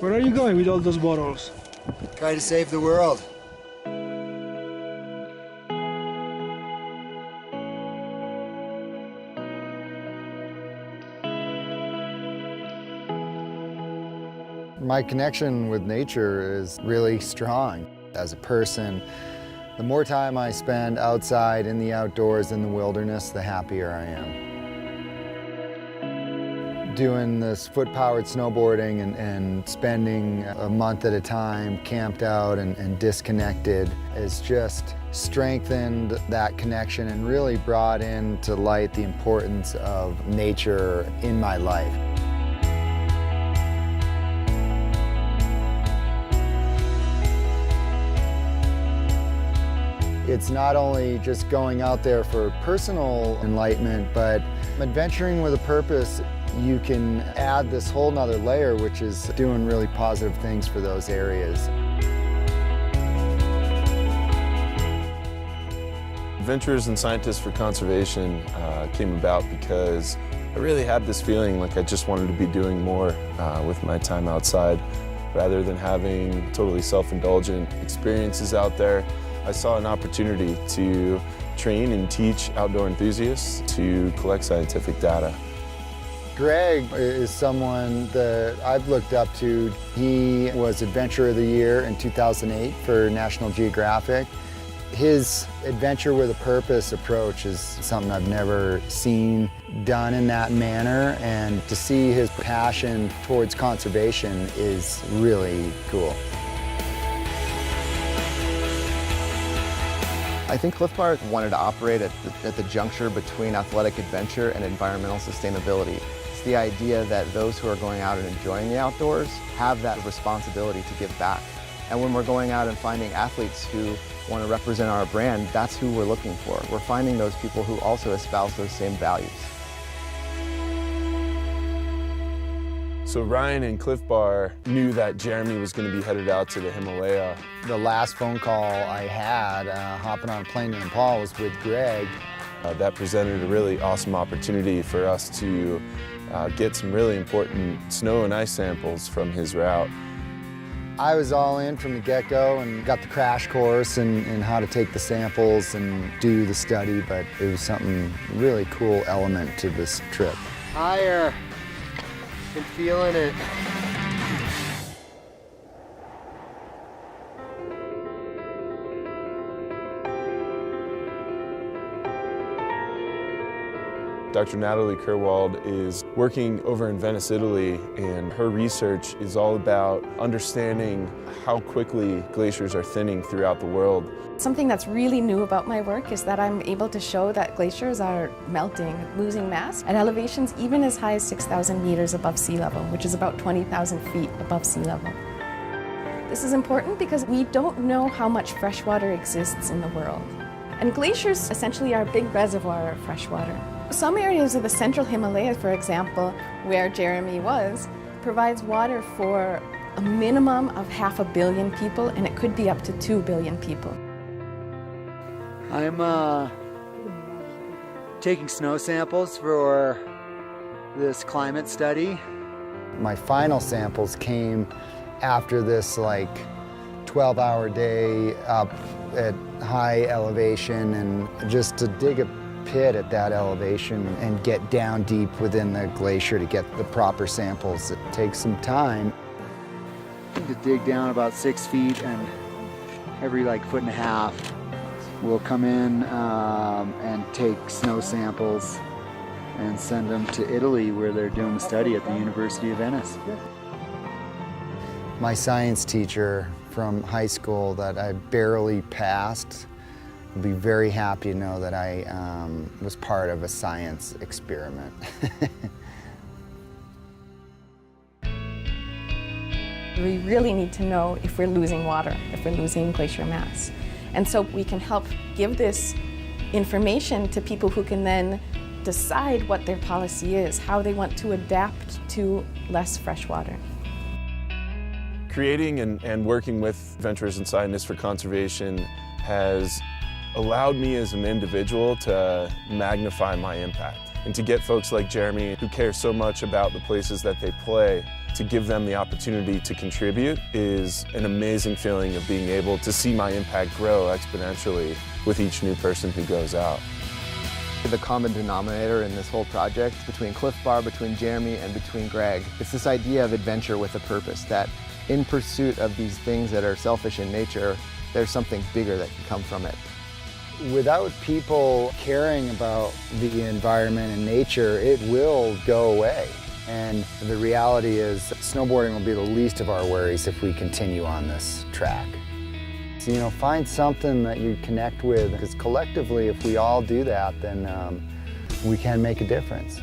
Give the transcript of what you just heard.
Where are you going with all those bottles? Try to save the world. My connection with nature is really strong. As a person, the more time I spend outside in the outdoors in the wilderness, the happier I am. Doing this foot-powered snowboarding and spending a month at a time camped out and disconnected has just strengthened that connection and really brought into light the importance of nature in my life. It's not only just going out there for personal enlightenment, but adventuring with a purpose, you can add this whole nother layer, which is doing really positive things for those areas. Adventures and Scientists for Conservation came about because I really had this feeling like I just wanted to be doing more with my time outside. Rather than having totally self-indulgent experiences out there, I saw an opportunity to train and teach outdoor enthusiasts to collect scientific data. Gregg is someone that I've looked up to. He was Adventurer of the Year in 2008 for National Geographic. His adventure with a purpose approach is something I've never seen done in that manner, and to see his passion towards conservation is really cool. I think Cliff Bar wanted to operate at the juncture between athletic adventure and environmental sustainability. It's the idea that those who are going out and enjoying the outdoors have that responsibility to give back. And when we're going out and finding athletes who want to represent our brand, that's who we're looking for. We're finding those people who also espouse those same values. So Ryan and Cliff Bar knew that Jeremy was going to be headed out to the Himalaya. The last phone call I had hopping on a plane to Nepal was with Gregg. That presented a really awesome opportunity for us to get some really important snow and ice samples from his route. I was all in from the get-go and got the crash course in how to take the samples and do the study, but it was something really cool element to this trip. Higher. Been feeling it. Dr. Natalie Kerwald is working over in Venice, Italy, and her research is all about understanding how quickly glaciers are thinning throughout the world. Something that's really new about my work is that I'm able to show that glaciers are melting, losing mass at elevations even as high as 6,000 meters above sea level, which is about 20,000 feet above sea level. This is important because we don't know how much fresh water exists in the world. And glaciers essentially are a big reservoir of fresh water. Some areas of the central Himalaya, for example, where Jeremy was, provides water for a minimum of 500 million people, and it could be up to 2 billion people. I'm taking snow samples for this climate study. My final samples came after this 12-hour day up at high elevation, and just to dig a pit at that elevation and get down deep within the glacier to get the proper samples. It takes some time. I need to dig down about 6 feet, and every foot and a half we'll come in and take snow samples and send them to Italy, where they're doing a study at the University of Venice. My science teacher from high school that I barely passed would be very happy to know that I was part of a science experiment. We really need to know if we're losing water, if we're losing glacier mass. And so we can help give this information to people who can then decide what their policy is, how they want to adapt to less fresh water. Creating and working with Adventurers and Scientists for Conservation has allowed me as an individual to magnify my impact. And to get folks like Jeremy, who care so much about the places that they play, to give them the opportunity to contribute is an amazing feeling of being able to see my impact grow exponentially with each new person who goes out. The common denominator in this whole project, between Cliff Bar, between Jeremy, and between Gregg, it's this idea of adventure with a purpose, that in pursuit of these things that are selfish in nature, there's something bigger that can come from it. Without people caring about the environment and nature, it will go away. And the reality is snowboarding will be the least of our worries if we continue on this track. So, you know, find something that you connect with, because collectively, if we all do that, then we can make a difference.